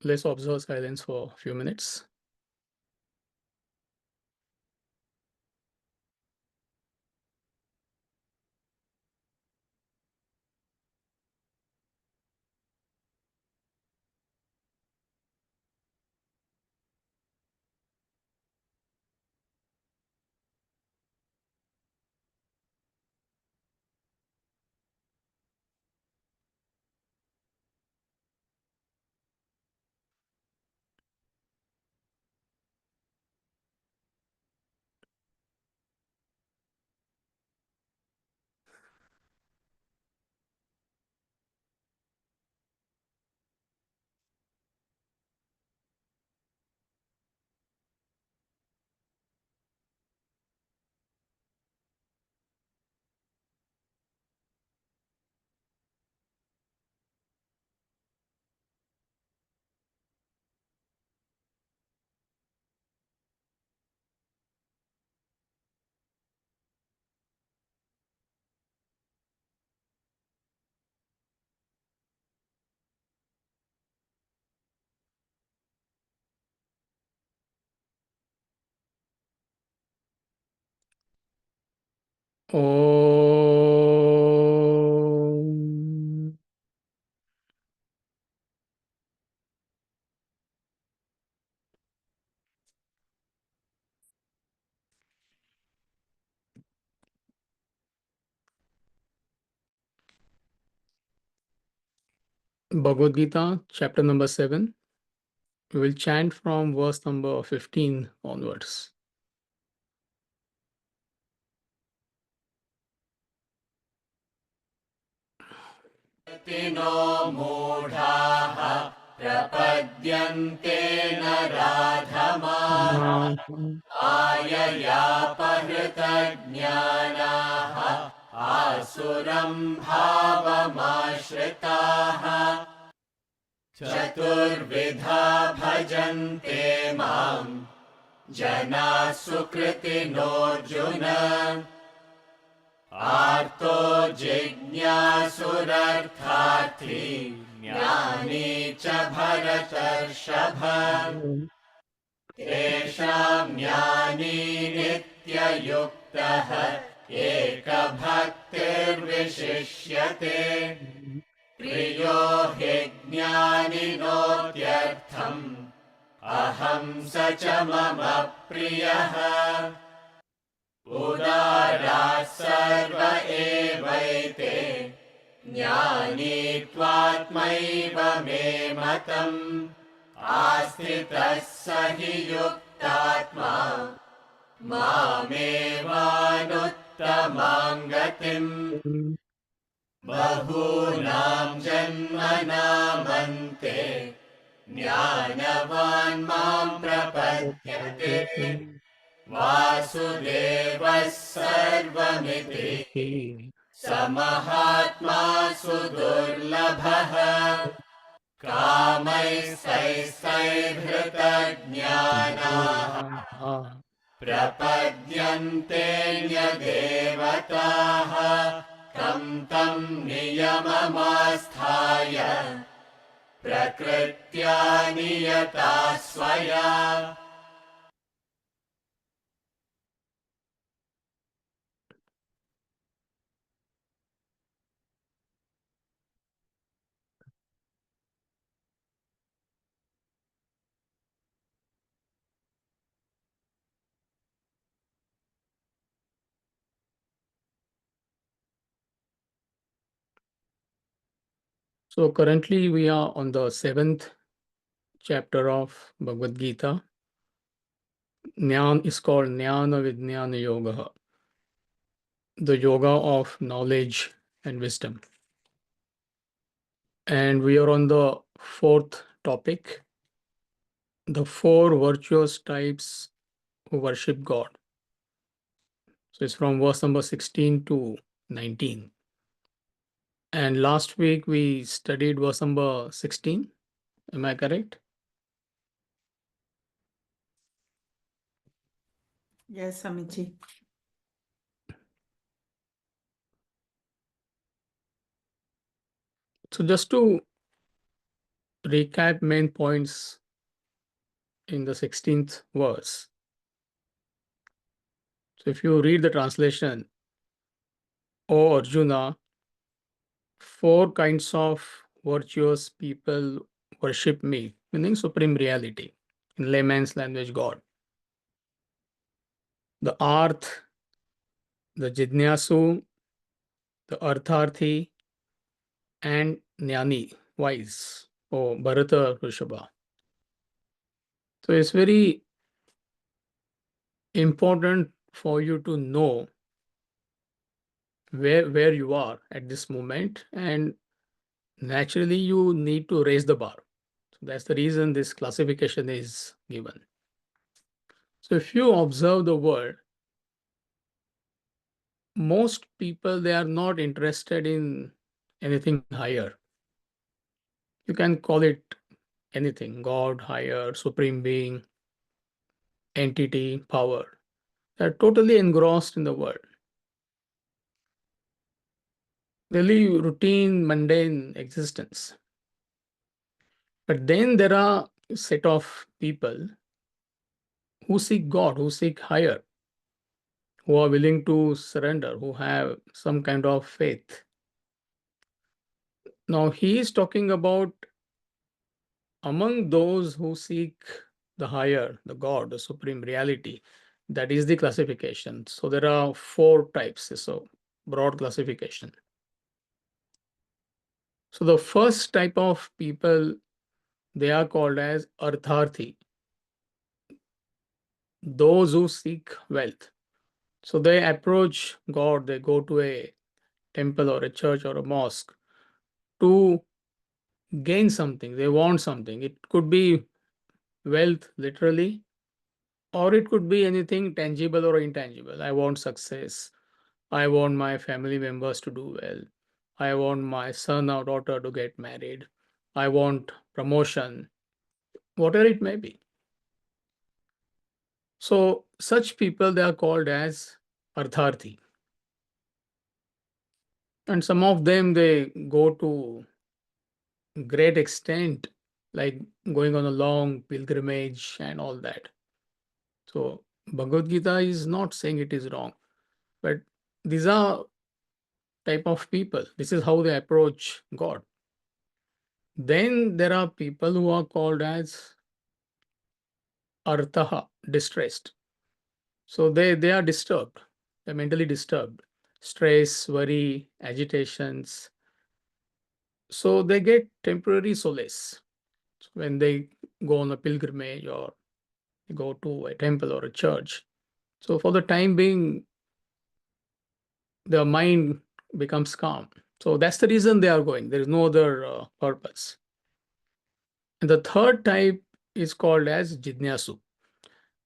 let's observe silence for a few minutes. Om. Bhagavad Gita, chapter number 7. We will chant from verse number 15 onwards. No मूढाः प्रपद्यन्ते नराधमाः आययापहृतज्ञानाः आसुरं भावमाश्रिताः चतुर्विधा भजन्ते मां जनाः सुकृतिनोऽर्जुन आर्तो जिज्ञासुरर्थार्थी ज्ञानी च भरतर्षभ तेषां ज्ञानी नित्ययुक्तः एकभक्तिर्विशिष्यते प्रियो हि ज्ञानिनोत्यर्थम् अहं स च मम प्रियः उदाराः सर्व एवैते ज्ञानी त्वात्मैव मे मतम् आस्थितः स हि युक्तात्मा मामेवानुत्तमां गतिम् बहूनां जन्मनामन्ते ज्ञानवान् मां प्रपद्यते वासुदेवः सर्वमिति स महात्मा सुदुर्लभः कामैस्तैस्तैर्हृतज्ञानाः प्रपद्यन्तेऽन्यदेवताः तं तं नियममास्थाय प्रकृत्या नियता स्वया So currently we are on the 7th chapter of Bhagavad Gita. Jnana is called Jnana Vijnana Yoga, the yoga of knowledge and wisdom. And we are on the 4th topic, the 4 virtuous types who worship God. So it's from verse number 16 to 19. And last week we studied verse number 16. Am I correct? Yes, Amici. So just to recap main points in the 16th verse. So if you read the translation, O Arjuna, 4 kinds of virtuous people worship me, meaning supreme reality, in layman's language, God. The Arth, the Jidnyasu, the Artharthi, and Jnani, wise, or Bharata Rishabha. So it's very important for you to know where you are at this moment, and naturally you need to raise the bar. So that's the reason this classification is given. So if you observe the world, most people, they are not interested in anything higher. You can call it anything: God, higher, supreme being, entity, power. They're totally engrossed in the world. They live routine, mundane existence. But then there are a set of people who seek God, who seek higher, who are willing to surrender, who have some kind of faith. Now, he is talking about among those who seek the higher, the God, the supreme reality. That is the classification. So there are 4 types, so broad classification. So the first type of people, they are called as Artharthi, those who seek wealth. So they approach God, they go to a temple or a church or a mosque to gain something. They want something. It could be wealth, literally, or it could be anything tangible or intangible. I want success. I want my family members to do well. I want my son or daughter to get married. I want promotion, whatever it may be. So such people, they are called as Artharthi. And some of them, they go to great extent, like going on a long pilgrimage and all that. So Bhagavad Gita is not saying it is wrong, but these are type of people. This is how they approach God. Then there are people who are called as Arthaha, distressed. So they are disturbed. They're mentally disturbed. Stress, worry, agitations. So they get temporary solace when they go on a pilgrimage or go to a temple or a church. So for the time being, the mind becomes calm. So that's the reason they are going. There is no other purpose. And the third type is called as Jidnyasu.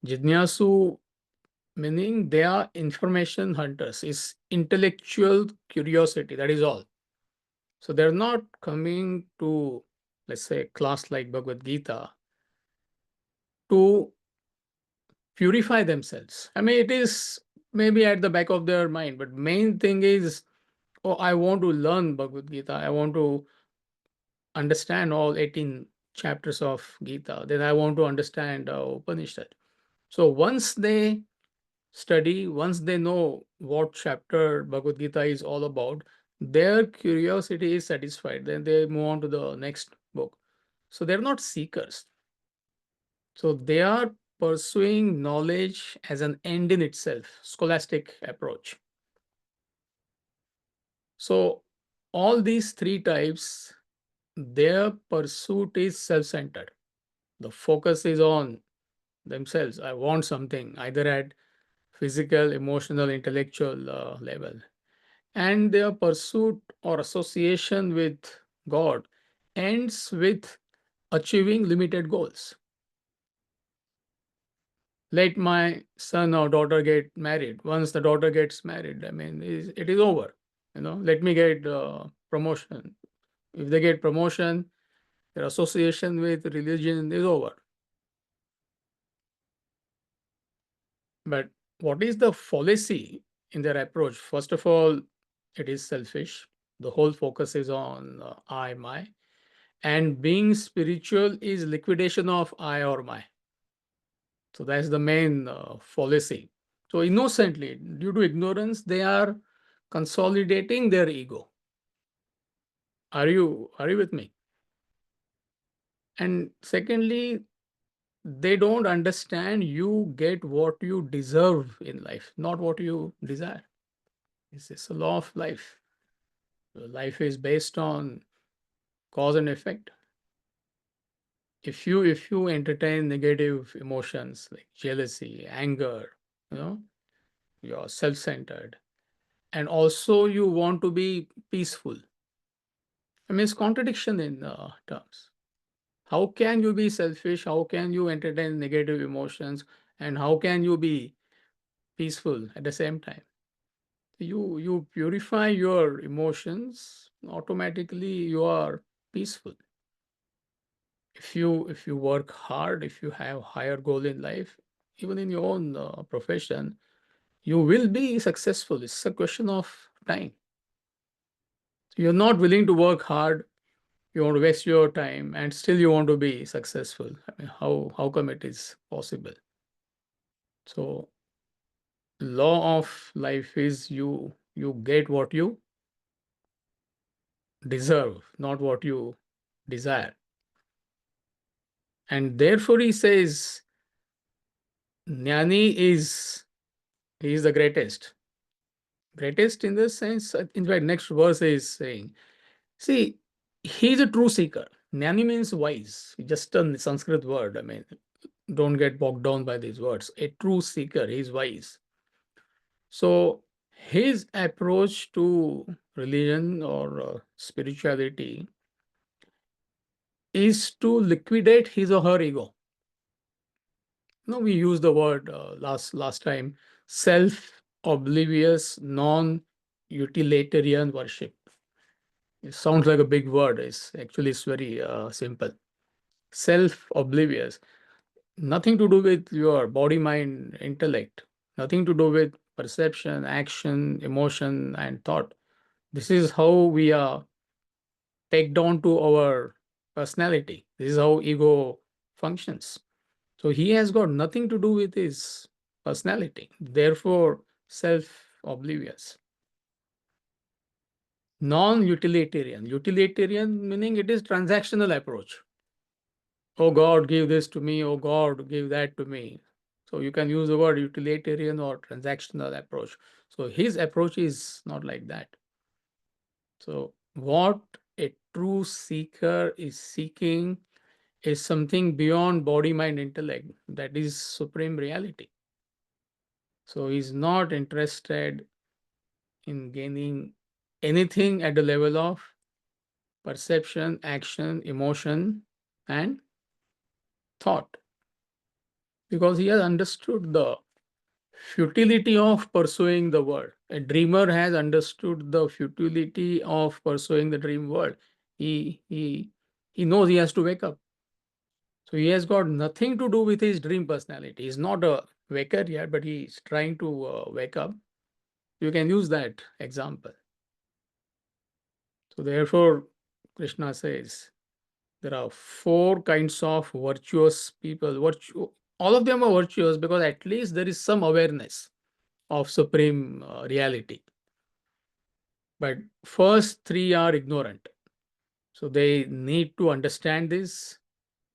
Jidnyasu meaning they are information hunters, is intellectual curiosity. That is all. So they're not coming to, let's say, a class like Bhagavad Gita to purify themselves. I mean, it is maybe at the back of their mind, but main thing is, oh, I want to learn Bhagavad Gita. I want to understand all 18 chapters of Gita. Then I want to understand Upanishad. So once they study, once they know what chapter Bhagavad Gita is all about, their curiosity is satisfied. Then they move on to the next book. So they're not seekers. So they are pursuing knowledge as an end in itself, scholastic approach. So all these 3 types, their pursuit is self-centered. The focus is on themselves. I want something, either at physical, emotional, intellectual level. And their pursuit or association with God ends with achieving limited goals. Let my son or daughter get married. Once the daughter gets married, I mean, it is over. Let me get promotion. If they get promotion, their association with religion is over. But what is the fallacy in their approach? First of all, it is selfish. The whole focus is on I, my. And being spiritual is liquidation of I or my. So that's the main fallacy. So innocently, due to ignorance, they are consolidating their ego. Are you with me? And secondly, they don't understand you get what you deserve in life, not what you desire. This is a law of life. Life is based on cause and effect. If you entertain negative emotions like jealousy, anger, you know, you're self-centered, and also you want to be peaceful. I mean, it's contradiction in terms. How can you be selfish? How can you entertain negative emotions? And how can you be peaceful at the same time? You purify your emotions, automatically you are peaceful. If you work hard, if you have higher goal in life, even in your own profession, you will be successful. It's a question of time. You're not willing to work hard, you want to waste your time, and still you want to be successful. I mean, how come it is possible? So law of life is you get what you deserve, not what you desire. And therefore he says Jnani he is the greatest. Greatest in the sense, in fact, next verse is saying, see, he is a true seeker. Jnani means wise, just a Sanskrit word. I mean, don't get bogged down by these words. A true seeker, he is wise. So his approach to religion or spirituality is to liquidate his or her ego. No, we used the word last time, self-oblivious, non-utilitarian worship. It sounds like a big word. It's very simple. Self-oblivious, nothing to do with your body, mind, intellect, nothing to do with perception, action, emotion, and thought. This is how we are pegged on to our personality. This is how ego functions. So he has got nothing to do with his personality, therefore self-oblivious. Non-utilitarian. Utilitarian meaning it is transactional approach. Oh God, give this to me. Oh God, give that to me. So you can use the word utilitarian or transactional approach. So his approach is not like that. So what a true seeker is seeking is something beyond body, mind, intellect. That is supreme reality. So he's not interested in gaining anything at the level of perception, action, emotion, and thought, because he has understood the futility of pursuing the world. A dreamer has understood the futility of pursuing the dream world. He knows he has to wake up. So he has got nothing to do with his dream personality. He's not a waker yet, but he's trying to wake up. You can use that example. So therefore, Krishna says there are four kinds of virtuous people. All of them are virtuous because at least there is some awareness of supreme reality. But first three are ignorant. So they need to understand this.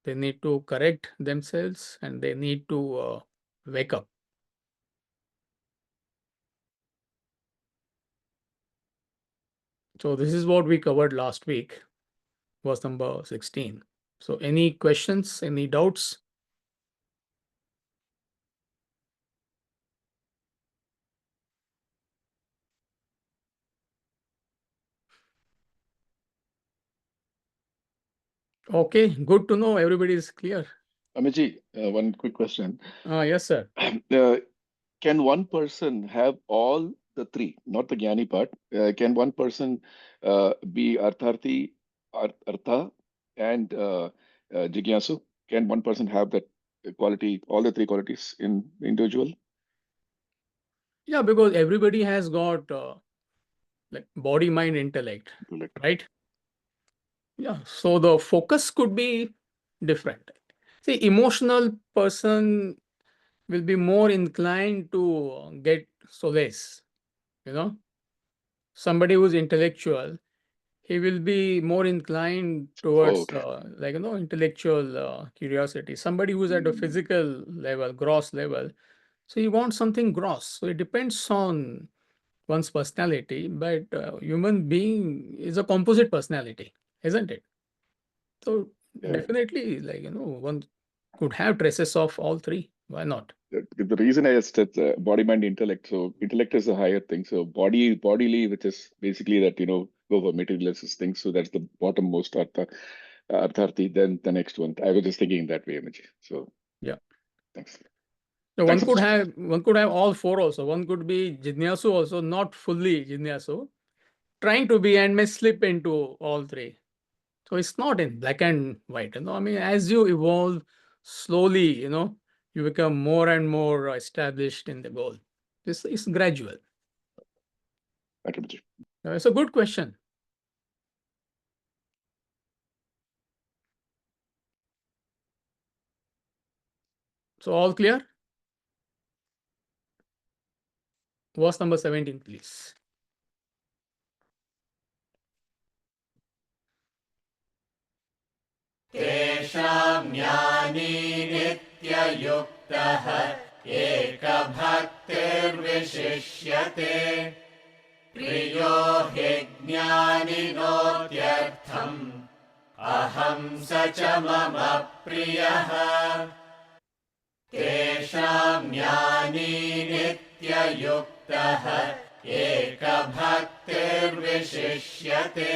They need to correct themselves and they need to wake up. So this is what we covered last week, verse number 16. So any questions, any doubts? Okay, good to know everybody is clear. Amiji, one quick question. Yes, sir. Can one person have all the three, not the Jnani part? Can one person be Artharthi, Artha, and Jigyasu? Can one person have that quality, all the three qualities in individual? Yeah, because everybody has got like body, mind, intellect, Intellect. right? Yeah, so the focus could be different. See, emotional person will be more inclined to get solace, you know. Somebody who's intellectual, he will be more inclined towards Okay. intellectual curiosity. Somebody who's at a physical level, gross level, so he wants something gross. So it depends on one's personality, but human being is a composite personality, isn't it? So Yeah. definitely, one could have traces of all three. Why not? The reason I said body, mind, intellect. So intellect is a higher thing. So bodily, which is basically that, go for materialistic things. So that's the bottommost artharthi. Then the next one. I was just thinking in that way, Amaji. So Yeah. thanks. So Thanks, Amaji. one could have all four also. One could be Jidnyasu also, not fully Jidnyasu, trying to be and may slip into all three. So it's not in black and white. I mean, as you evolve slowly, you become more and more established in the goal. This is gradual. Thank you, Amaji. It's a good question. So all clear? Verse number 17, please. तेषां ज्ञानी नित्ययुक्तः एकभक्तिर्विशिष्यते प्रियो हि ज्ञानिनोत्यर्थम् अहं स च मम प्रियः तेषां ज्ञानी नित्ययुक्तः एकभक्तिर्विशिष्यते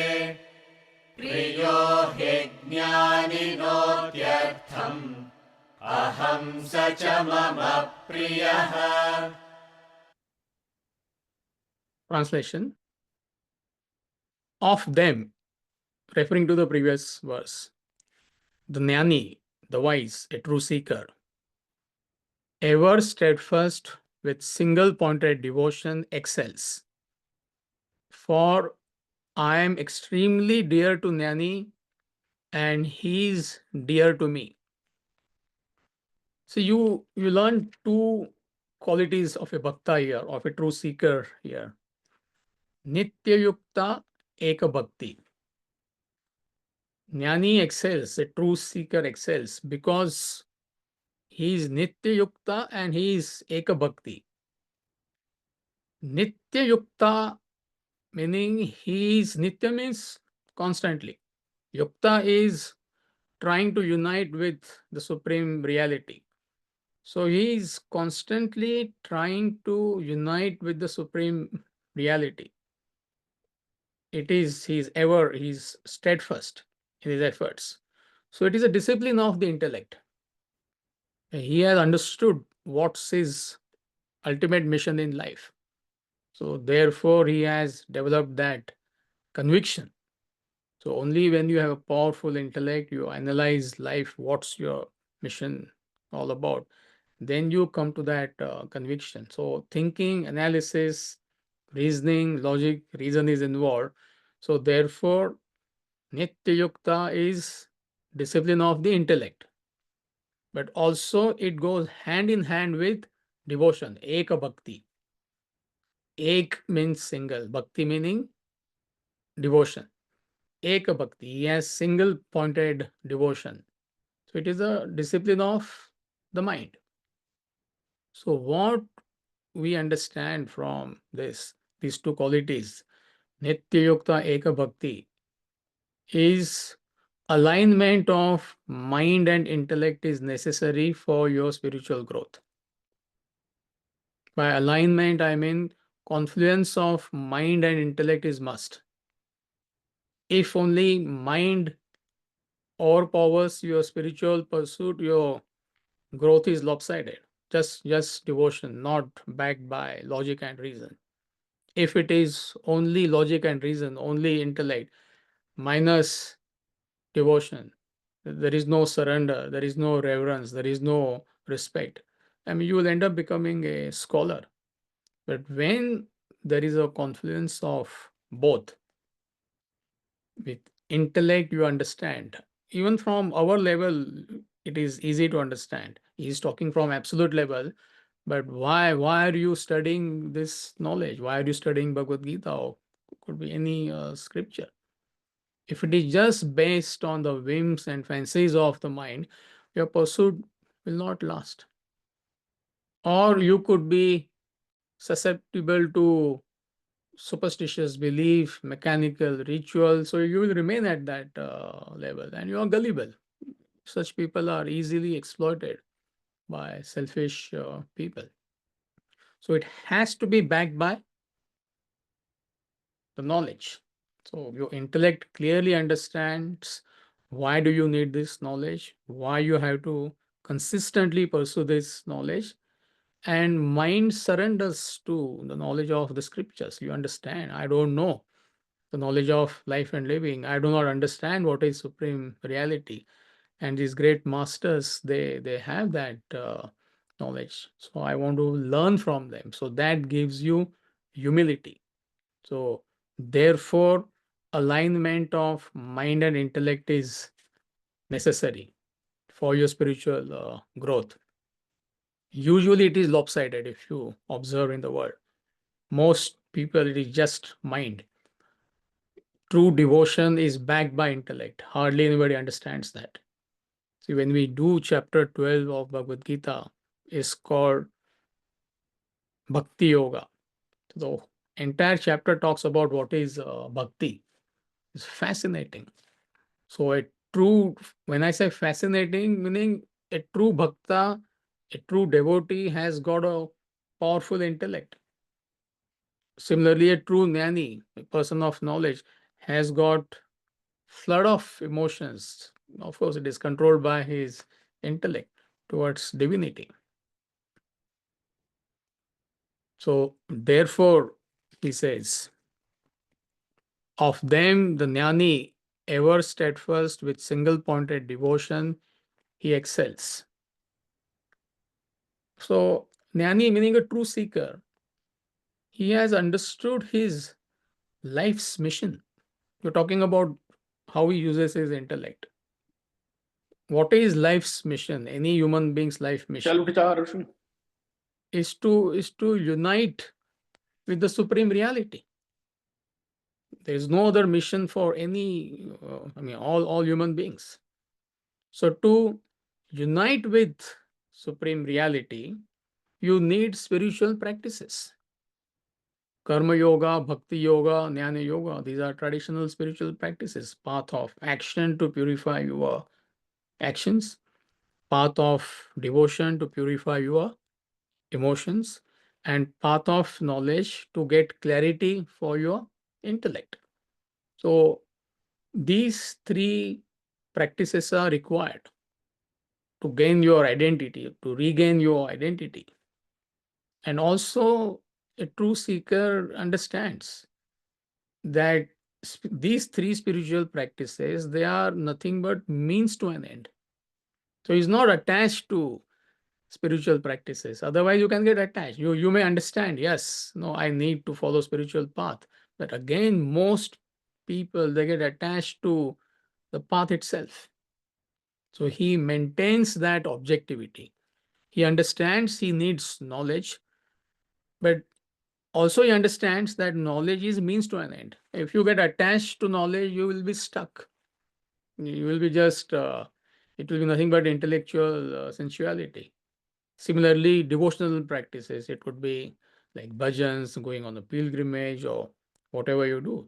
प्रियो हि ज्ञानिनोत्यर्थम् अहं स च मम प्रियः Translation. Of them, referring to the previous verse, the jnani, the wise, a true seeker, ever steadfast with single pointed devotion excels. For I am extremely dear to Jnani and he is dear to me. So you learn two qualities of a bhakta here, of a true seeker here. Nitya Yukta Eka Bhakti. Jnani excels, a true seeker excels because he is Nitya Yukta and he is Eka Bhakti. Nitya Yukta meaning he is Nitya means constantly. Yukta is trying to unite with the supreme reality. So he is constantly trying to unite with the supreme reality. He's steadfast in his efforts. So it is a discipline of the intellect. He has understood what's his ultimate mission in life. So therefore he has developed that conviction. So only when you have a powerful intellect, you analyze life, what's your mission all about, then you come to that conviction. So thinking, analysis, reasoning, logic, reason is involved. So therefore, Nitya Yukta is discipline of the intellect. But also it goes hand in hand with devotion, Eka Bhakti. Ek means single, Bhakti meaning devotion. Eka Bhakti, he has single pointed devotion. So it is a discipline of the mind. So what we understand from these two qualities, Nitya Yukta Eka Bhakti, is alignment of mind and intellect is necessary for your spiritual growth. By alignment, I mean confluence of mind and intellect is must. If only mind overpowers your spiritual pursuit, your growth is lopsided. Just devotion, not backed by logic and reason. If it is only logic and reason, only intellect, minus devotion, there is no surrender, there is no reverence, there is no respect. I mean, you will end up becoming a scholar. But when there is a confluence of both, with intellect you understand. Even from our level, it is easy to understand. He's talking from absolute level, but why are you studying this knowledge? Why are you studying Bhagavad Gita, or could be any scripture? If it is just based on the whims and fancies of the mind, your pursuit will not last. Or you could be susceptible to superstitious belief, mechanical ritual, so you will remain at that level and you are gullible. Such people are easily exploited by selfish people. So it has to be backed by the knowledge. So your intellect clearly understands why do you need this knowledge, why you have to consistently pursue this knowledge, and mind surrenders to the knowledge of the scriptures. You understand, I don't know the knowledge of life and living. I do not understand what is supreme reality. And these great masters, they have that knowledge. So I want to learn from them. So that gives you humility. So therefore, alignment of mind and intellect is necessary for your spiritual growth. Usually it is lopsided if you observe in the world. Most people, it is just mind. True devotion is backed by intellect. Hardly anybody understands that. See, when we do chapter 12 of Bhagavad Gita, is called Bhakti Yoga. So the entire chapter talks about what is bhakti. It's fascinating. So a true, when I say fascinating, meaning a true bhakta, a true devotee has got a powerful intellect. Similarly, a true jnani, a person of knowledge, has got flood of emotions. Of course, it is controlled by his intellect towards divinity. So, therefore, he says, of them, the jnani, ever steadfast with single pointed devotion, he excels. So, jnani meaning a true seeker, he has understood his life's mission. You're talking about how he uses his intellect. What is life's mission? Any human being's life mission is to unite with the supreme reality. There is no other mission for any, all human beings. So to unite with supreme reality, you need spiritual practices. Karma yoga, bhakti yoga, jnana yoga, these are traditional spiritual practices. Path of action to purify your actions, path of devotion to purify your emotions, and path of knowledge to get clarity for your intellect. So these three practices are required to gain your identity, to regain your identity. And also, a true seeker understands that these three spiritual practices, they are nothing but means to an end. So he's not attached to spiritual practices. Otherwise, you can get attached. You may understand, yes, no, I need to follow spiritual path. But again, most people, they get attached to the path itself. So he maintains that objectivity. He understands he needs knowledge, but also he understands that knowledge is means to an end. If you get attached to knowledge, you will be stuck. You will be just, it will be nothing but intellectual sensuality. Similarly, devotional practices, it could be like bhajans, going on a pilgrimage, or whatever you do.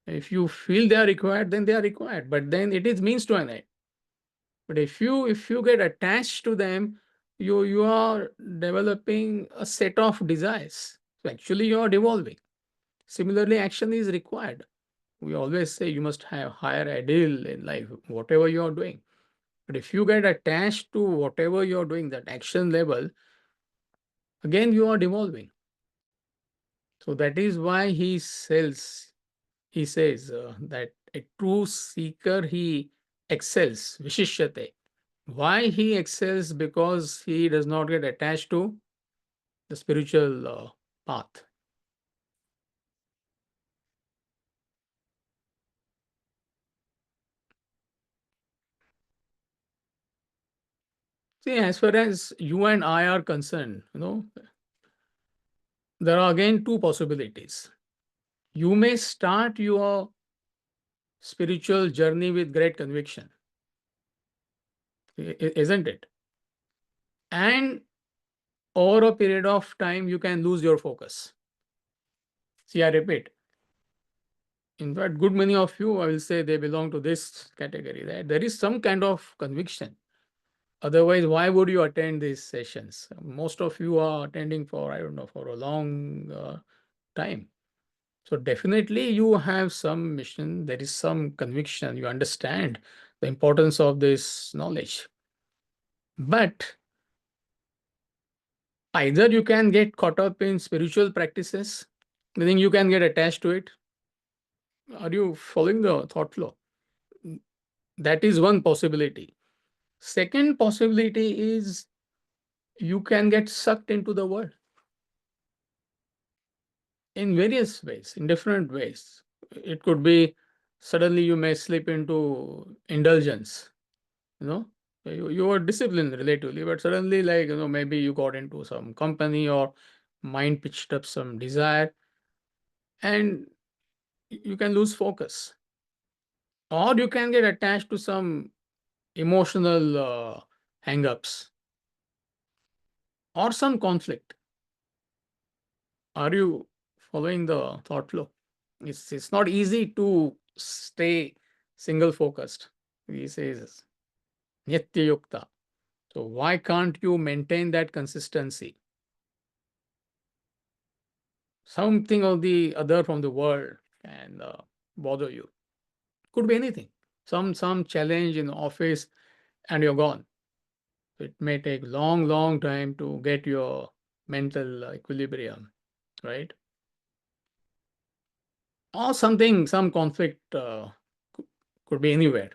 If you feel they are required, then they are required, but then it is means to an end. But if you get attached to them, you are developing a set of desires. So actually you are devolving. Similarly, action is required. We always say you must have higher ideal in life, whatever you are doing. But if you get attached to whatever you are doing, that action level, again you are devolving. So that is why he says that a true seeker, he excels, vishishyate. Why he excels? Because he does not get attached to the spiritual path. See, as far as you and I are concerned, there are again two possibilities. You may start your spiritual journey with great conviction, isn't it? And over a period of time, you can lose your focus. See, I repeat. In fact, good many of you, I will say, they belong to this category, that there is some kind of conviction. Otherwise, why would you attend these sessions? Most of you are attending for, I don't know, for a long time. So definitely you have some mission, there is some conviction, you understand the importance of this knowledge. But either you can get caught up in spiritual practices, I think you can get attached to it. Are you following the thought flow? That is one possibility. Second possibility is you can get sucked into the world in various ways, in different ways. It could be suddenly you may slip into indulgence, you know. You were disciplined relatively, but suddenly, like, maybe you got into some company or mind pitched up some desire and you can lose focus. Or you can get attached to some emotional hang-ups or some conflict. Are you following the thought flow? It's not easy to stay single focused. He says Nitya Yukta. So why can't you maintain that consistency? Something or the other from the world can bother you. Could be anything. Some challenge in office and you're gone. It may take long time to get your mental equilibrium, right? Or something, some conflict could be anywhere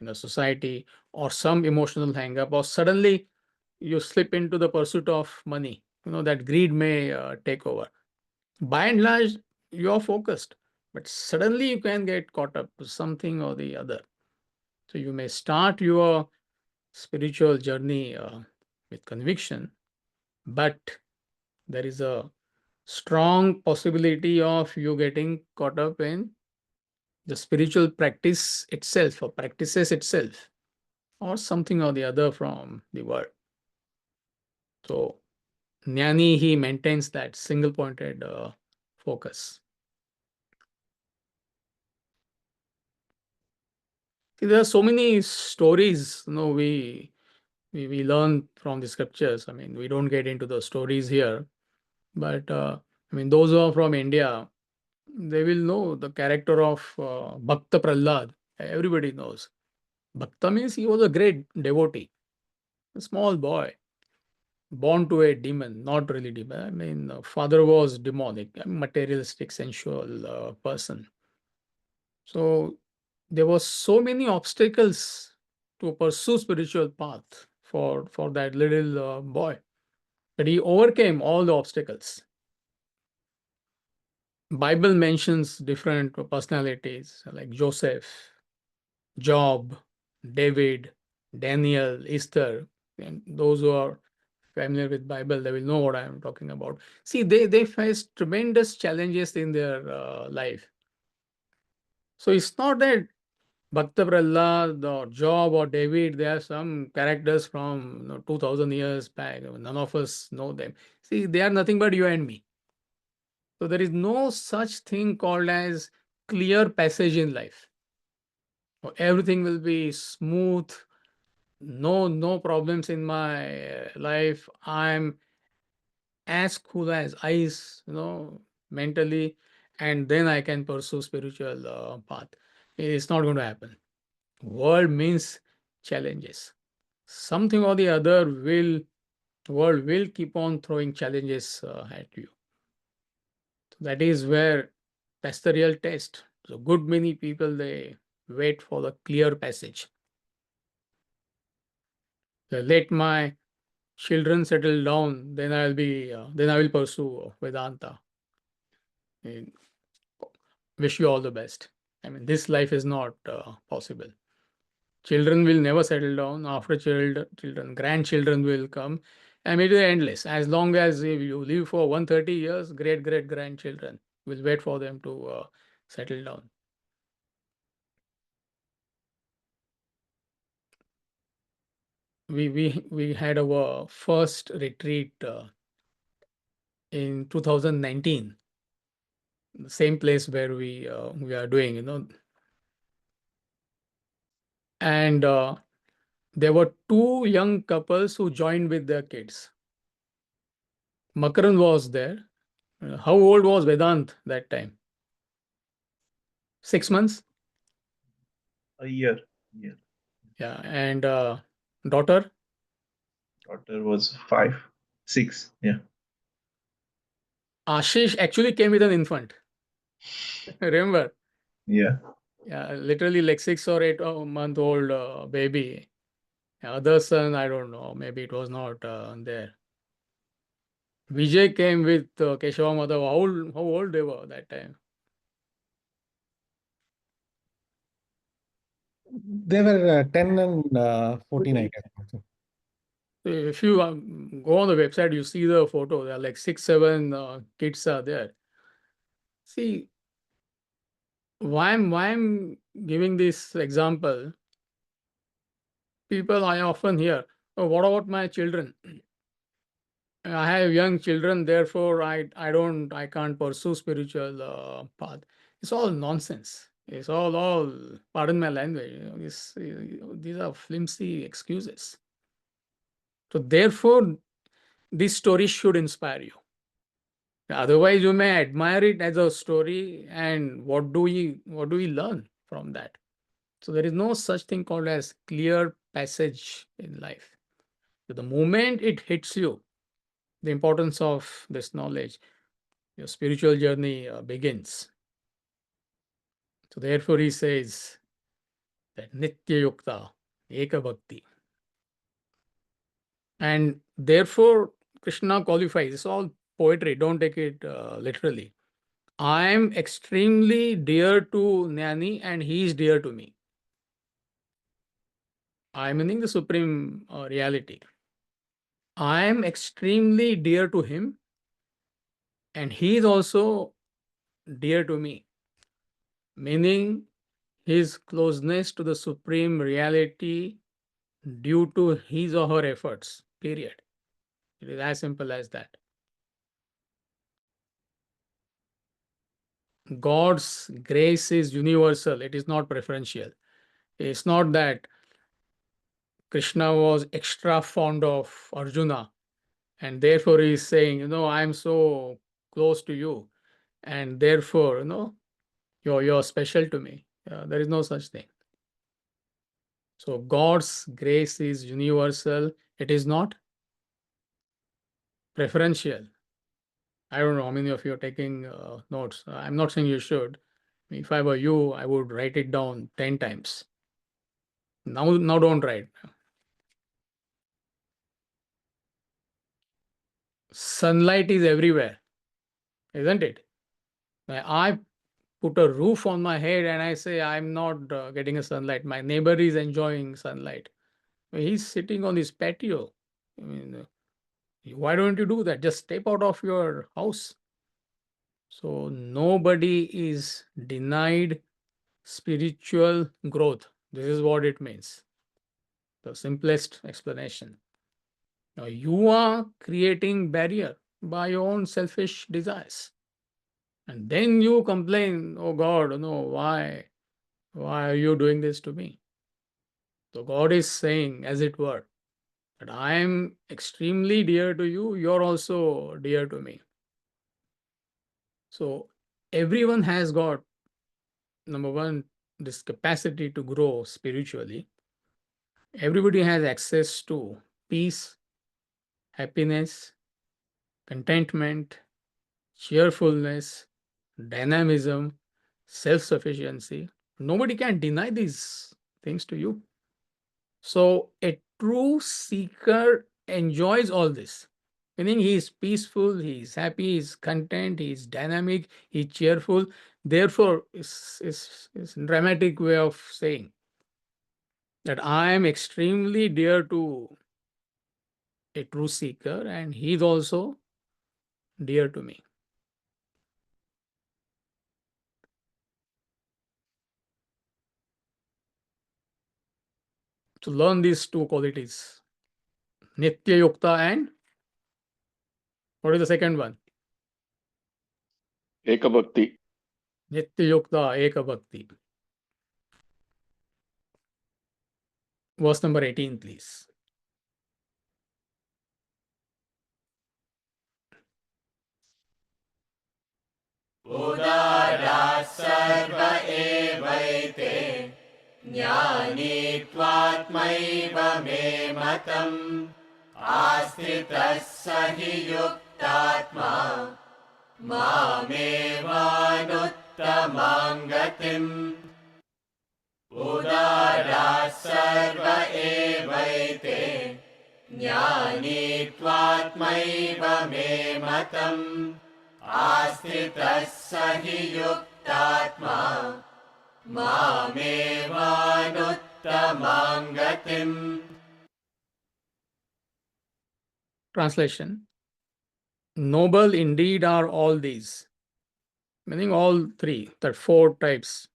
in a society, or some emotional hang up, or suddenly you slip into the pursuit of money. That greed may take over. By and large, you're focused, but suddenly you can get caught up with something or the other. So you may start your spiritual journey with conviction, but there is a strong possibility of you getting caught up in the spiritual practice itself or practices itself or something or the other from the world. So Jnani, he maintains that single pointed focus. See, there are so many stories, we learn from the scriptures. I mean, we don't get into the stories here, but I mean, those who are from India, they will know the character of Bhakta Prahlad. Everybody knows. Bhakta means he was a great devotee, a small boy, born to a demon, not really demon. I mean, father was demonic, a materialistic, sensual person. So there was so many obstacles to pursue spiritual path for that little boy, but he overcame all the obstacles. Bible mentions different personalities like Joseph, Job, David, Daniel, Esther, and those who are familiar with Bible, they will know what I am talking about. See, they faced tremendous challenges in their life. So it's not that Bhakta Prahlad or Job or David, they are some characters from 2000 years back. None of us know them. See, they are nothing but you and me. So there is no such thing called as clear passage in life. Everything will be smooth, no problems in my life. I'm as cool as ice, mentally, and then I can pursue spiritual path. It's not going to happen. World means challenges. Something or the other world will keep on throwing challenges at you. So that is where that's the real test. So good many people, they wait for the clear passage. They let my children settle down, then then I will pursue Vedanta. And wish you all the best. I mean, this life is not possible. Children will never settle down. After children, grandchildren will come. And it is endless. As long as if you live for 130 years, great grandchildren will wait for them to settle down. We had our first retreat in 2019, the same place where we are doing, and there were two young couples who joined with their kids. Makaran was there. How old was Vedant that time? 6 months? A year. Yeah. Yeah. And daughter? Daughter was 5, 6. Yeah. Ashish actually came with an infant. Remember? Yeah. Yeah, literally like 6 or 8 month old baby. Other son, I don't know. Maybe it was not there. Vijay came with Keshava Madhav. How old they were that time? They were 10 and 14, I guess. So if you go on the website, you see the photo. There are like 6, 7 kids are there. See, why I'm giving this example? People I often hear, oh, what about my children? I have young children, therefore I can't pursue spiritual path. It's all nonsense. It's all pardon my language. These are flimsy excuses. So therefore, this story should inspire you. Otherwise, you may admire it as a story, and what do we learn from that? So there is no such thing called as clear passage in life. So the moment it hits you, the importance of this knowledge, your spiritual journey begins. So therefore, he says that Nitya Yukta, Eka Bhakti. And therefore, Krishna qualifies. It's all poetry. Don't take it literally. I am extremely dear to Jnani and he is dear to me. I am meaning the supreme reality. I am extremely dear to him and he is also dear to me. Meaning his closeness to the supreme reality due to his or her efforts, period. It is as simple as that. God's grace is universal. It is not preferential. It's not that Krishna was extra fond of Arjuna and therefore he is saying, I'm so close to you and therefore, you're special to me. There is no such thing. So God's grace is universal. It is not preferential. I don't know how many of you are taking notes. I'm not saying you should. If I were you, I would write it down 10 times. Now don't write. Sunlight is everywhere, isn't it? I put a roof on my head and I say I'm not getting a sunlight. My neighbor is enjoying sunlight. He's sitting on his patio. I mean, why don't you do that? Just step out of your house. So nobody is denied spiritual growth. This is what it means. The simplest explanation. Now you are creating barrier by your own selfish desires. And then you complain, oh God, no, why are you doing this to me? So God is saying, as it were, that I am extremely dear to you, you're also dear to me. So everyone has got, number one, this capacity to grow spiritually. Everybody has access to peace, happiness, contentment, cheerfulness, dynamism, self-sufficiency. Nobody can deny these things to you. So a true seeker enjoys all this. Meaning he is peaceful, he is happy, he is content, he is dynamic, he is cheerful. Therefore, is dramatic way of saying. that I am extremely dear to a true seeker, and he is also dear to me. To learn these two qualities, Nitya Yukta and what is the second one? Ekabhakti. Nitya Yukta Eka Bhakti. Verse number 18, please. उदाराः सर्व एवैते ज्ञानी त्वात्मैव मे मतम् आस्थितः स हि युक्तात्मा मामेवानुत्तमां गतिम् उदाराः सर्व एवैते ज्ञानी त्वात्मैव मे मतम् आस्थितः स हि युक्तात्मा मामेवानुत्तमां गतिम्. Translation. Noble indeed are all these, meaning all three, that four types.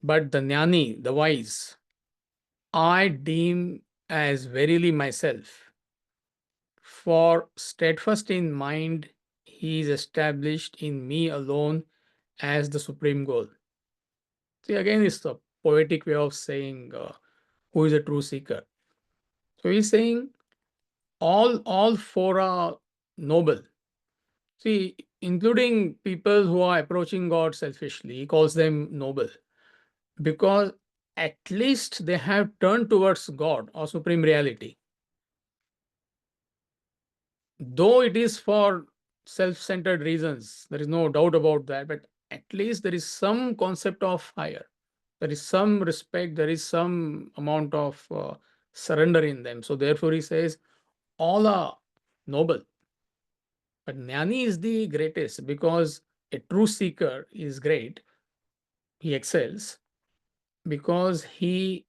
But the jnani, the wise, I deem as verily myself. For steadfast in mind, he is established in me alone as the supreme goal. See, again, it's a poetic way of saying who is a true seeker. So he's saying all four are noble. See, including people who are approaching God selfishly, he calls them noble because at least they have turned towards God or supreme reality. Though it is for self-centered reasons, there is no doubt about that, but at least there is some concept of higher. There is some respect, there is some amount of surrender in them. So therefore he says, all are noble. But Jnani is the greatest because a true seeker is great. He excels because he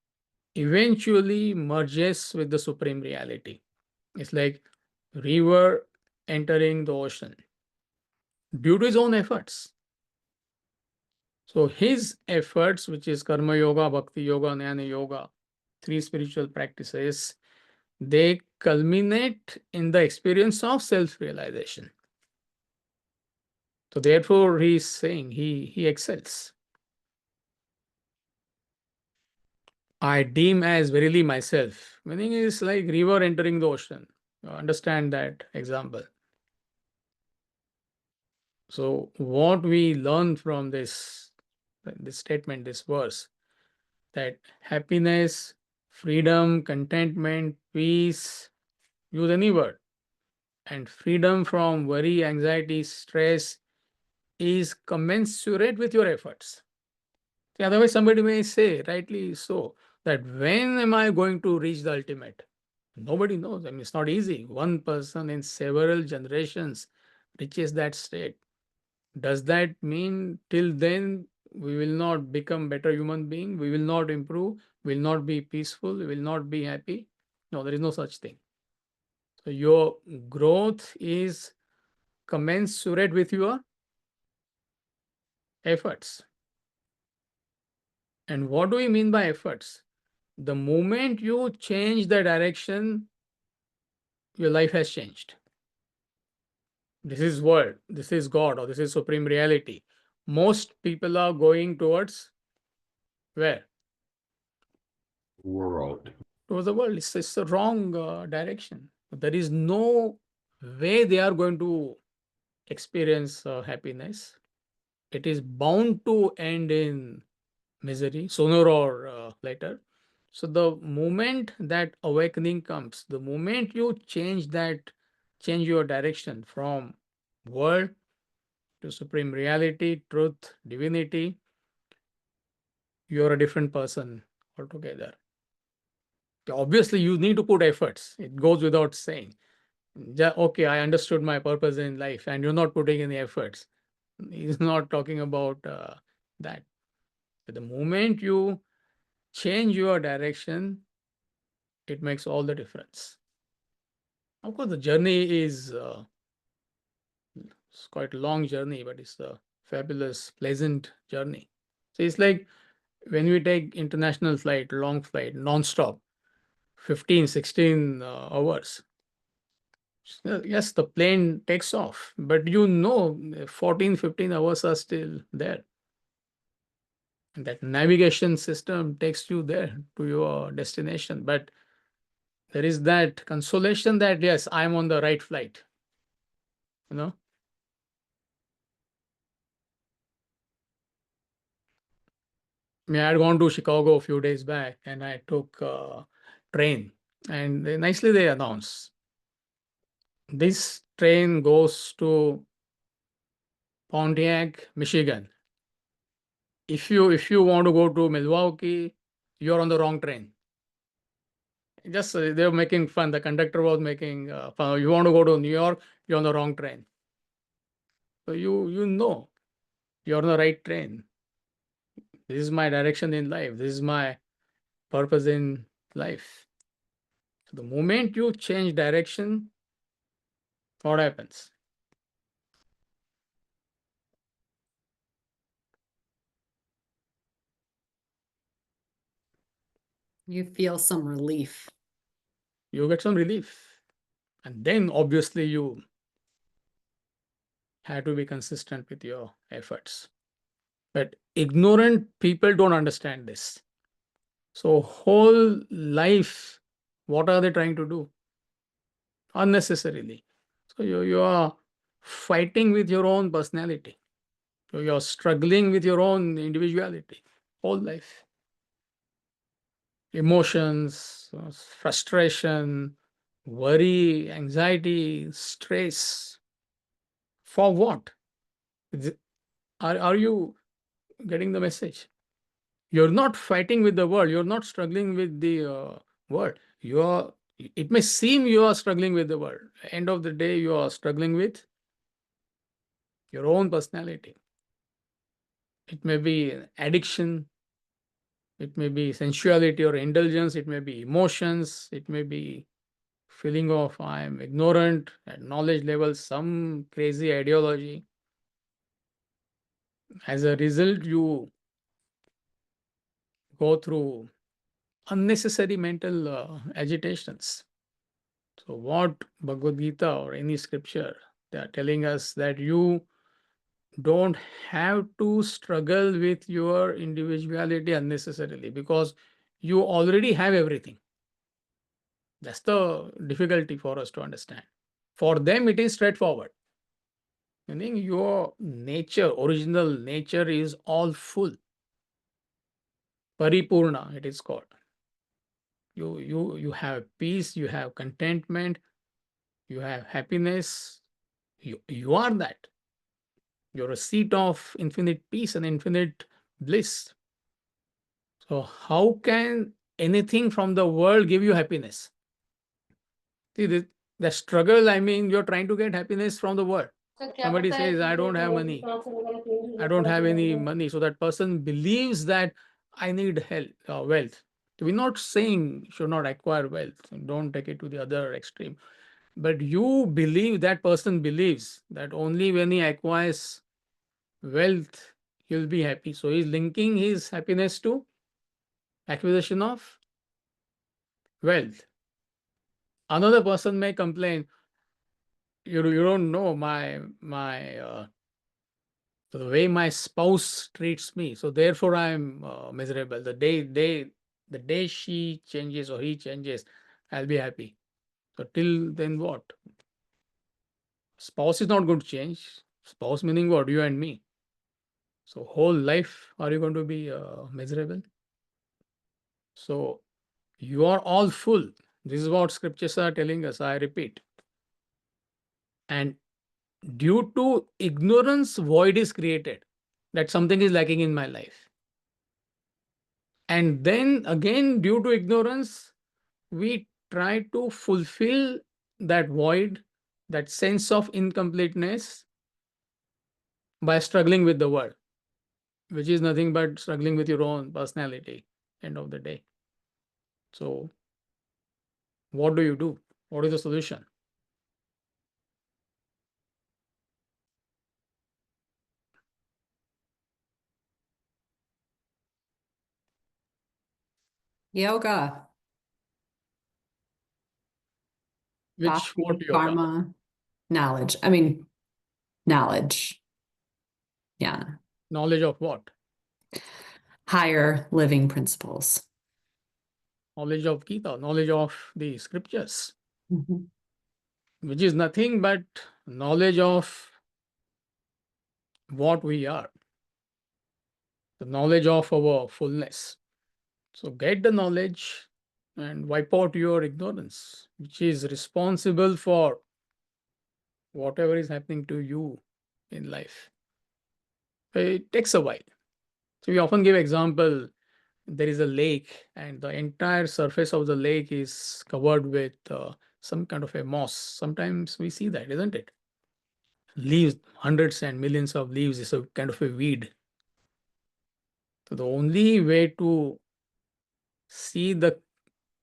eventually merges with the supreme reality. It's like river entering the ocean due to his own efforts. So his efforts, which is karma yoga, bhakti yoga, jnana yoga, three spiritual practices, they culminate in the experience of self-realization. So therefore he is saying he excels. I deem as verily myself, meaning is like river entering the ocean. You understand that example. So what we learn from this statement, this verse, that happiness, freedom, contentment, peace, use any word, and freedom from worry, anxiety, stress is commensurate with your efforts. Otherwise, somebody may say, rightly so, that when am I going to reach the ultimate? Nobody knows. I mean, it's not easy. One person in several generations reaches that state. Does that mean till then we will not become better human being? We will not improve? Will not be peaceful? We will not be happy? No, there is no such thing. So your growth is commensurate with your efforts. And what do we mean by efforts? The moment you change the direction, your life has changed. This is world, this is God, or this is supreme reality. Most people are going towards where? World. Towards the world. It's a wrong direction. There is no way they are going to experience happiness. It is bound to end in misery sooner or later. So the moment that awakening comes, the moment you change your direction from world to supreme reality, truth, divinity, you're a different person altogether. Obviously, you need to put efforts. It goes without saying. Okay, I understood my purpose in life, and you're not putting any efforts. He's not talking about that. But the moment you change your direction, it makes all the difference. Of course, the journey is it's quite a long journey, but it's a fabulous, pleasant journey. So it's like when we take international flight, long flight, non-stop, 15, 16 hours. Yes, the plane takes off, but 14, 15 hours are still there. And that navigation system takes you there to your destination. But there is that consolation that, yes, I'm on the right flight. You know, I had gone to Chicago a few days back and I took a train, and nicely they announced this train goes to Pontiac, Michigan. If you want to go to Milwaukee, you're on the wrong train. Just they were making fun. The conductor was making fun. You want to go to New York, you're on the wrong train. So you know you're on the right train. This is my direction in life. This is my purpose in life. So the moment you change direction, what happens? You feel some relief. You get some relief. And then obviously you have to be consistent with your efforts. But ignorant people don't understand this. So whole life, what are they trying to do? Unnecessarily. So you are fighting with your own personality. So you're struggling with your own individuality, whole life. Emotions, frustration, worry, anxiety, stress. For what? Are you getting the message? You're not fighting with the world. You're not struggling with the world. It may seem you are struggling with the world. End of the day, you are struggling with your own personality. It may be addiction. It may be sensuality or indulgence. It may be emotions. It may be feeling of I'm ignorant at knowledge level, some crazy ideology. As a result, you go through unnecessary mental agitations. So what Bhagavad Gita or any scripture, they are telling us that you don't have to struggle with your individuality unnecessarily because you already have everything. That's the difficulty for us to understand. For them, it is straightforward. Meaning your nature, original nature is all full. Paripurna, it is called. You have peace, you have contentment, you have happiness. You are that. You're a seat of infinite peace and infinite bliss. So how can anything from the world give you happiness? See, the struggle, I mean, you're trying to get happiness from the world. Somebody says, I don't have money. I don't have any money. So that person believes that I need wealth. We're not saying you should not acquire wealth. Don't take it to the other extreme. But you believe, that person believes that only when he acquires wealth, he'll be happy. So he's linking his happiness to acquisition of wealth. Another person may complain, you don't know the way my spouse treats me, so therefore I'm miserable. The day she changes or he changes, I'll be happy. So till then what? Spouse is not going to change. Spouse meaning what? You and me. So whole life are you going to be miserable? So you are all full. This is what scriptures are telling us. I repeat. And due to ignorance, void is created. That something is lacking in my life. And then again, due to ignorance, we try to fulfill that void, that sense of incompleteness by struggling with the world, which is nothing but struggling with your own personality. end of the day. So what do you do? What is the solution? Yoga, Which bhakti, what yoga? karma, knowledge. I mean, knowledge. Yeah. Knowledge of what? Higher living principles. Knowledge of Gita, knowledge of the scriptures, Mhm. which is nothing but knowledge of what we are, the knowledge of our fullness. So get the knowledge and wipe out your ignorance, which is responsible for whatever is happening to you in life. It takes a while. So we often give example, there is a lake and the entire surface of the lake is covered with some kind of a moss. Sometimes we see that, isn't it? Leaves, hundreds and millions of leaves is a kind of a weed. So the only way to see the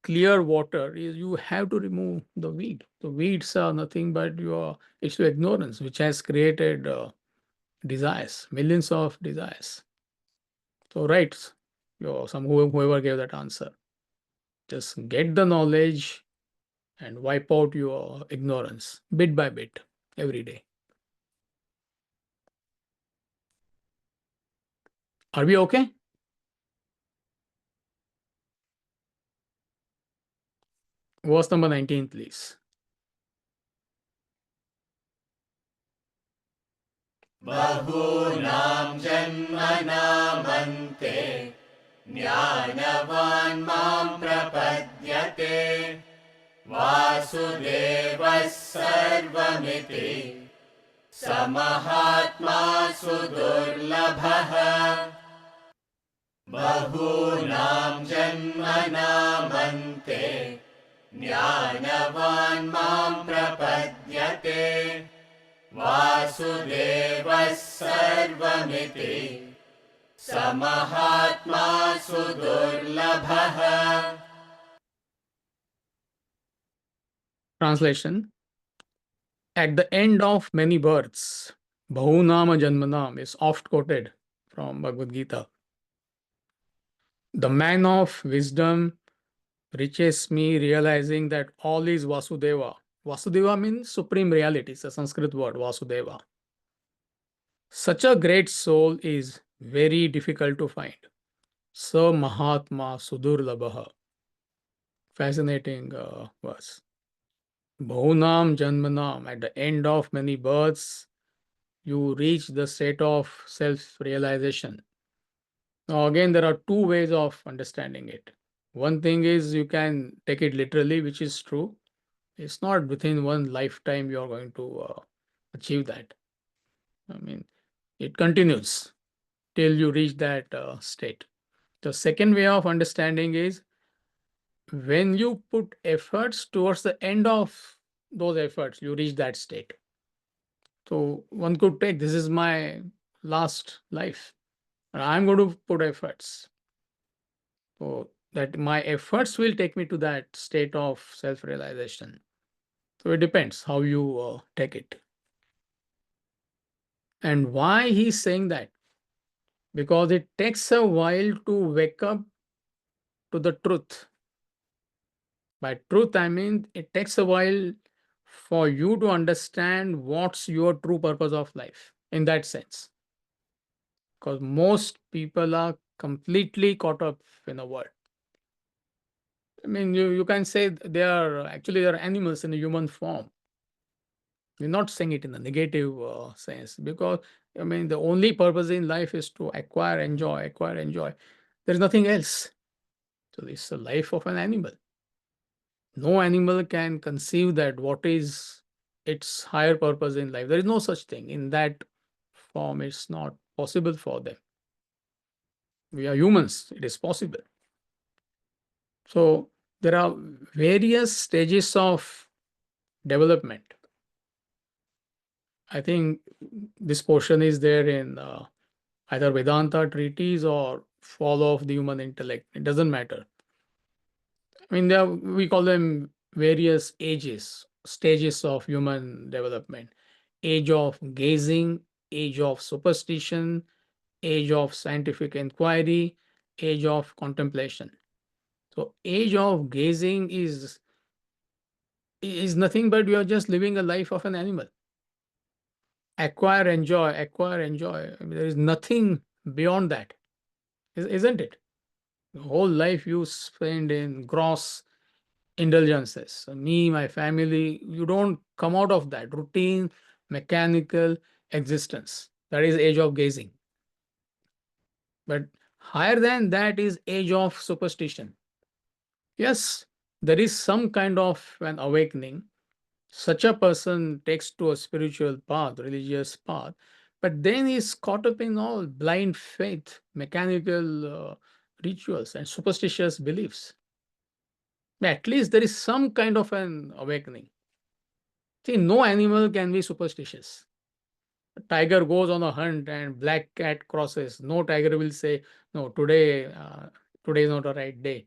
clear water is you have to remove the weed. The weeds are nothing but it's your ignorance, which has created desires, millions of desires. So right, whoever gave that answer, just get the knowledge and wipe out your ignorance bit by bit every day. Are we okay? Verse number 19, please. बहूनां जन्मनामन्ते ज्ञानवान् मां प्रपद्यते वासुदेवः सर्वमिति समहात्मा सुदुर्लभः बहूनां जन्मनामन्ते ज्ञानवान् मां प्रपद्यते वासुदेवः सर्वमिति समहात्मा सुदुर्लभः. Translation. At the end of many births, Bahunama Janmanam is oft quoted from Bhagavad Gita. The man of wisdom reaches me realizing that all is Vasudeva. Vasudeva means supreme reality. It's a Sanskrit word, Vasudeva. Such a great soul is very difficult to find. Sa Mahatma Sudurlabha. Fascinating verse. Bahunam Janmanam, at the end of many births, you reach the state of self-realization. Now, again, there are two ways of understanding it. One thing is you can take it literally, which is true. It's not within one lifetime you're going to achieve that. I mean, it continues till you reach that state. The second way of understanding is when you put efforts towards the end of those efforts, you reach that state. So one could take, this is my last life, and I'm going to put efforts. So that my efforts will take me to that state of self-realization. So it depends how you take it. And why he's saying that? Because it takes a while to wake up to the truth. By truth, I mean it takes a while for you to understand what's your true purpose of life in that sense. Because most people are completely caught up in the world. I mean, you can say they're animals in a human form. We're not saying it in a negative sense, because I mean the only purpose in life is to acquire, enjoy. There's nothing else. So it's the life of an animal. No animal can conceive that what is its higher purpose in life. There is no such thing in that form. It's not possible for them. We are humans. It is possible. So there are various stages of development. I think this portion is there in either Vedanta treatise or fall off the human intellect. It doesn't matter. I mean, we call them various ages, stages of human development. Age of gazing, age of superstition, age of scientific inquiry, age of contemplation. So age of gazing is nothing but you are just living a life of an animal. Acquire, enjoy, acquire, enjoy. I mean, there is nothing beyond that, isn't it? The whole life you spend in gross indulgences. Me, my family, you don't come out of that routine, mechanical existence. That is age of gazing. But higher than that is age of superstition. Yes, there is some kind of an awakening. Such a person takes to a spiritual path, religious path, but then is caught up in all blind faith, mechanical rituals, and superstitious beliefs. At least there is some kind of an awakening. See, no animal can be superstitious. A tiger goes on a hunt and black cat crosses. No tiger will say, "No, today is not a right day."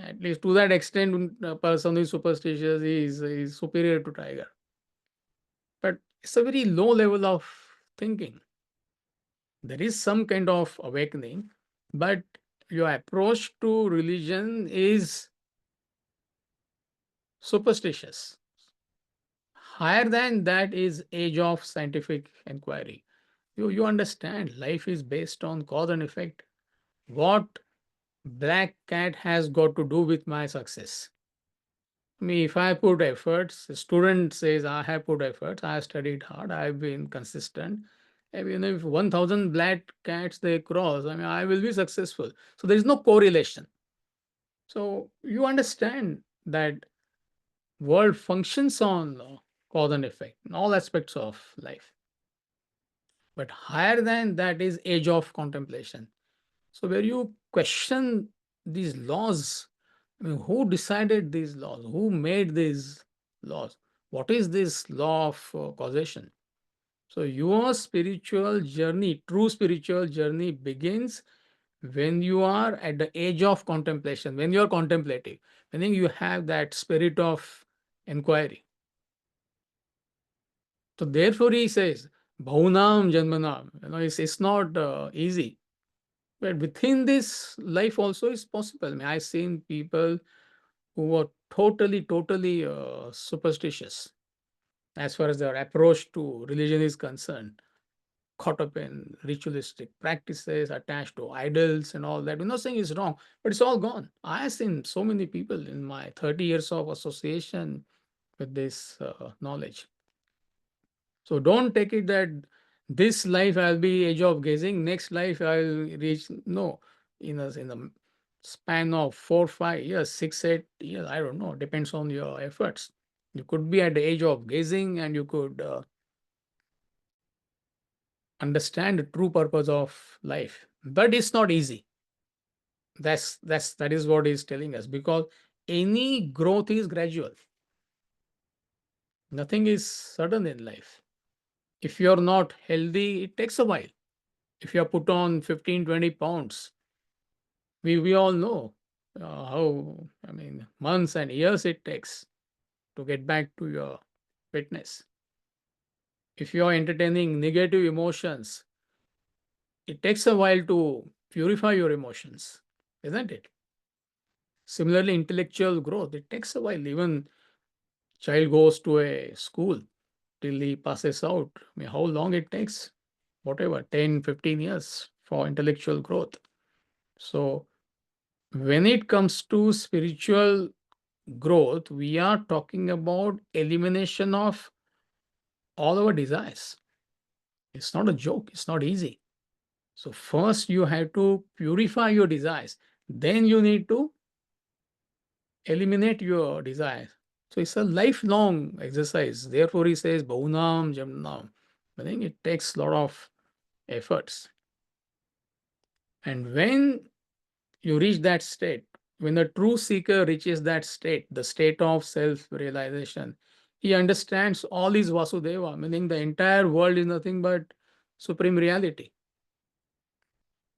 At least to that extent, a person who is superstitious is superior to tiger. But it's a very low level of thinking. There is some kind of awakening, but your approach to religion is superstitious. Higher than that is age of scientific inquiry. You understand life is based on cause and effect. What black cat has got to do with my success? I mean, if I put efforts, the student says, I have put efforts, I have studied hard, I have been consistent. Even if 1,000 black cats they cross, I mean, I will be successful. So there is no correlation. So you understand that world functions on cause and effect in all aspects of life. But higher than that is age of contemplation. So where you question these laws, I mean, who decided these laws? Who made these laws? What is this law of causation? So your spiritual journey, true spiritual journey begins when you are at the age of contemplation, when you are contemplative, when you have that spirit of inquiry. So therefore he says, Bhaunam Janmanam, it's not easy. But within this life also is possible. I mean, I've seen people who are totally superstitious as far as their approach to religion is concerned, caught up in ritualistic practices, attached to idols and all that. We're not saying it's wrong, but it's all gone. I've seen so many people in my 30 years of association with this knowledge. So don't take it that this life I'll be age of gazing, next life I'll reach. No, in the span of 4, 5 years, 6, 8 years, I don't know, depends on your efforts. You could be at the age of gazing and you could understand the true purpose of life. But it's not easy. That is what he's telling us, because any growth is gradual. Nothing is sudden in life. If you're not healthy, it takes a while. If you're put on 15, 20 pounds, we all know how, I mean, months and years it takes to get back to your fitness. If you're entertaining negative emotions, it takes a while to purify your emotions, isn't it? Similarly, intellectual growth, it takes a while. Even child goes to a school till he passes out. I mean, how long it takes? Whatever, 10, 15 years for intellectual growth. So when it comes to spiritual growth, we are talking about elimination of all our desires. It's not a joke, it's not easy. So first you have to purify your desires, then you need to eliminate your desires. So it's a lifelong exercise. Therefore he says Bhaunam Jamnam. I think it takes a lot of efforts. And when you reach that state, when the true seeker reaches that state, the state of self-realization, he understands all is Vasudeva, meaning the entire world is nothing but supreme reality.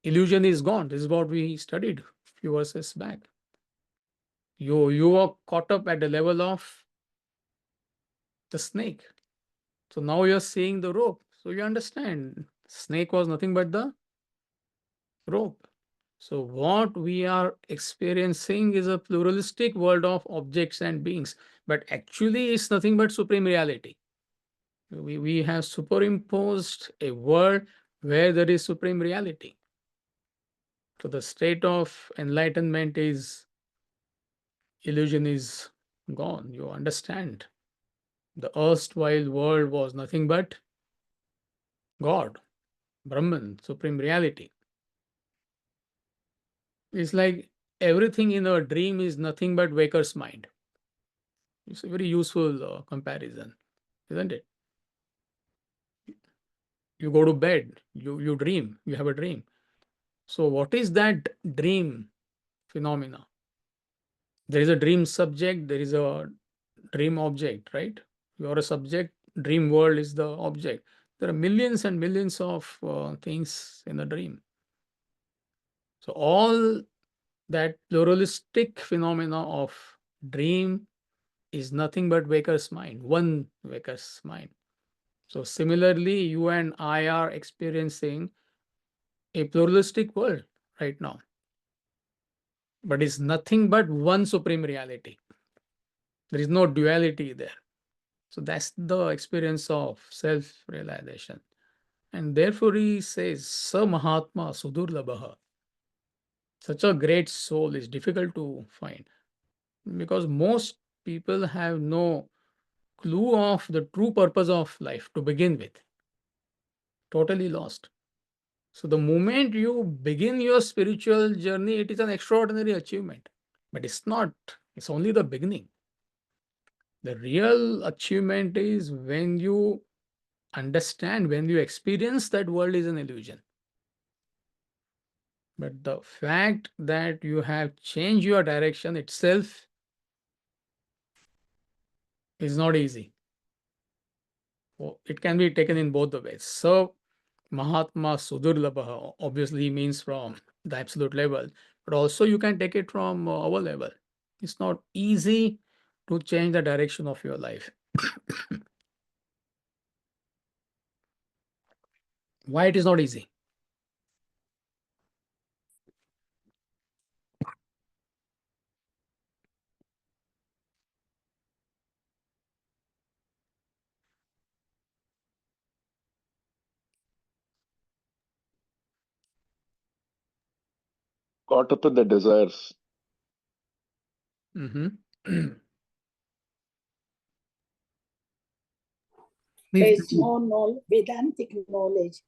illusion is gone. This is what we studied a few verses back. You are caught up at the level of the snake. So now you're seeing the rope. So you understand snake was nothing but the rope. So what we are experiencing is a pluralistic world of objects and beings, but actually it's nothing but supreme reality. We have superimposed a world where there is supreme reality. So the state of enlightenment is illusion is gone. You understand. The erstwhile world was nothing but God, Brahman, supreme reality. It's like everything in a dream is nothing but waker's mind. It's a very useful comparison, isn't it? You go to bed, you dream, you have a dream. So what is that dream phenomena? There is a dream subject, there is a dream object, right? You are a subject, dream world is the object. There are millions and millions of things in a dream. So all that pluralistic phenomena of dream is nothing but waker's mind, one waker's mind. So similarly, you and I are experiencing a pluralistic world right now, but it's nothing but one supreme reality. There is no duality there. So that's the experience of self-realization. And therefore he says, Sa Mahatma Sudurlabha. Such a great soul is difficult to find because most people have no clue of the true purpose of life to begin with. Totally lost. So the moment you begin your spiritual journey, it is an extraordinary achievement. But it's not, it's only the beginning. The real achievement is when you understand, when you experience that world is an illusion. But the fact that you have changed your direction itself is not easy. It can be taken in both the ways. So Mahatma Sudurlabha obviously means from the absolute level, but also you can take it from our level. It's not easy to change the direction of your life. Why it is not easy? Caught up in the desires. Mm-hmm. There is no Vedantic knowledge.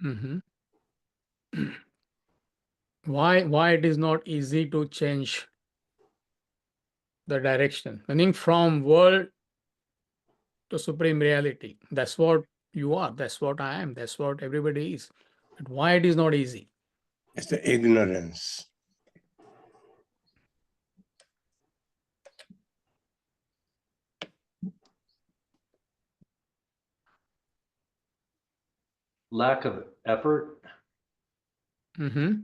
Mm-hmm. Why it is not easy to change the direction? Meaning from world to supreme reality. That's what you are. That's what I am. That's what everybody is. But why it is not easy? It's the ignorance. Lack of effort. Mm-hmm.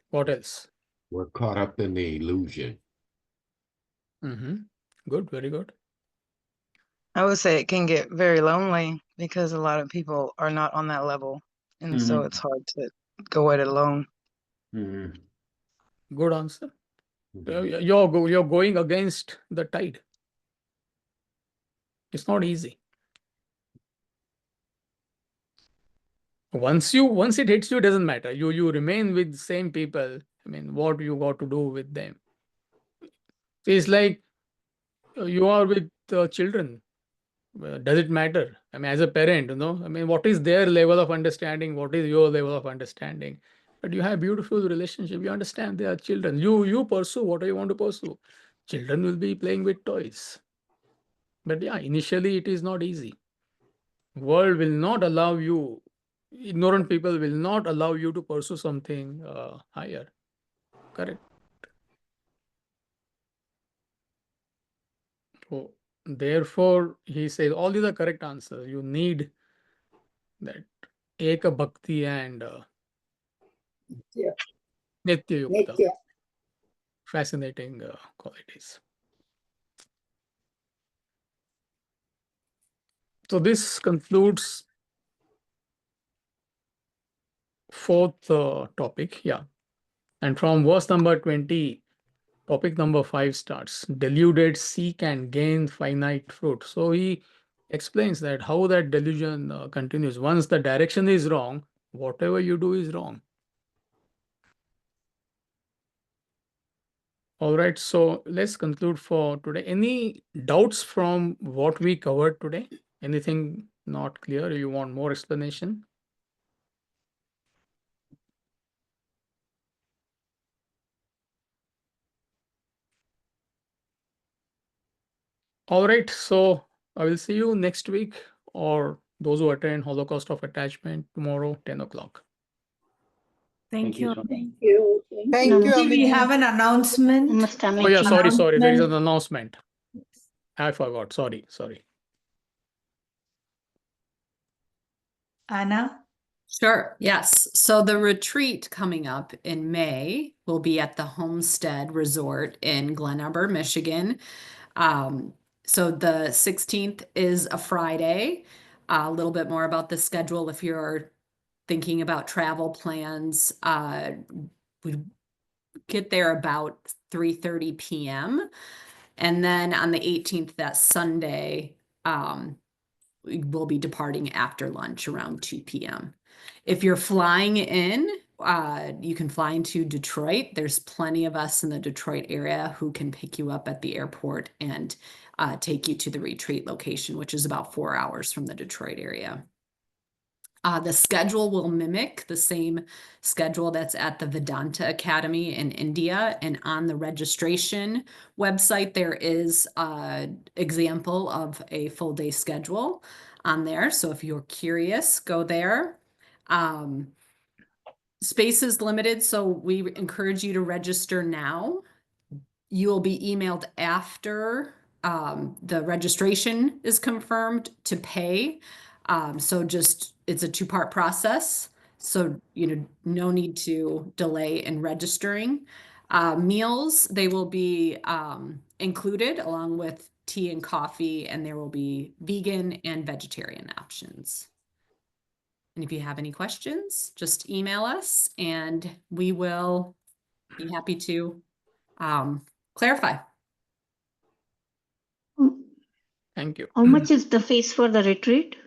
What else? We're caught up in the illusion. Mm-hmm. Good, very good. I would say it can get very lonely because a lot of people are not on that level. And so it's hard to go it alone. Good answer. You're going against the tide. It's not easy. Once it hits you, it doesn't matter. You remain with the same people. I mean, what you got to do with them? It's like you are with children. Does it matter? I mean, as a parent, I mean, what is their level of understanding? What is your level of understanding? But you have beautiful relationship. You understand they are children. You pursue whatever you want to pursue. Children will be playing with toys. But yeah, initially it is not easy. World will not allow you. Ignorant people will not allow you to pursue something higher. Correct. So therefore, he says all these are correct answers. You need that Eka Bhakti and Yeah. Nitya Yukta. Nitya. Fascinating qualities. So this concludes fourth topic. Yeah. And from verse number 20, topic number 5 starts. Deluded seek and gain finite fruit. So he explains that how that delusion continues. Once the direction is wrong, whatever you do is wrong. All right, so let's conclude for today. Any doubts from what we covered today? Anything not clear? You want more explanation? All right, so I will see you next week, or those who attend Holocaust of Attachment tomorrow, 10 o'clock. Thank you. Thank you. Thank you. We have an announcement. Oh yeah, sorry. There is an announcement. I forgot. Sorry. Anna? Sure, yes. So the retreat coming up in May will be at the Homestead Resort in Glen Arbor, Michigan. So the 16th is a Friday. A little bit more about the schedule if you're thinking about travel plans. We get there about 3:30 p.m. And then on the 18th, that Sunday, we will be departing after lunch around 2 p.m. If you're flying in, you can fly into Detroit. There's plenty of us in the Detroit area who can pick you up at the airport and take you to the retreat location, which is about 4 hours from the Detroit area. The schedule will mimic the same schedule that's at the Vedanta Academy in India. And on the registration website, there is an example of a full day schedule on there. So if you're curious, go there. Space is limited, so we encourage you to register now. You will be emailed after the registration is confirmed to pay. So just, it's a 2-part process. So, no need to delay in registering. Meals, they will be included along with tea and coffee, and there will be vegan and vegetarian options. And if you have any questions, just email us and we will be happy to clarify. Thank you. How much is the fees for the retreat?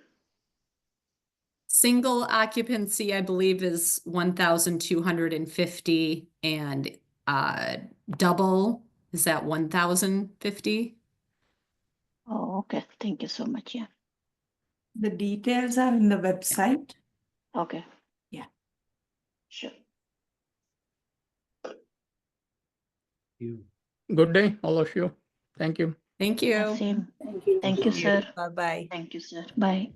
Single occupancy, I believe, is 1,250, and double is at 1,050. Oh, okay. Thank you so much. Yeah. The details are in the website. Okay. Yeah. Sure. Good day, all of you. Thank you. Thank you. Same. Thank you. Thank you, sir. Bye-bye. Thank you, sir. Bye.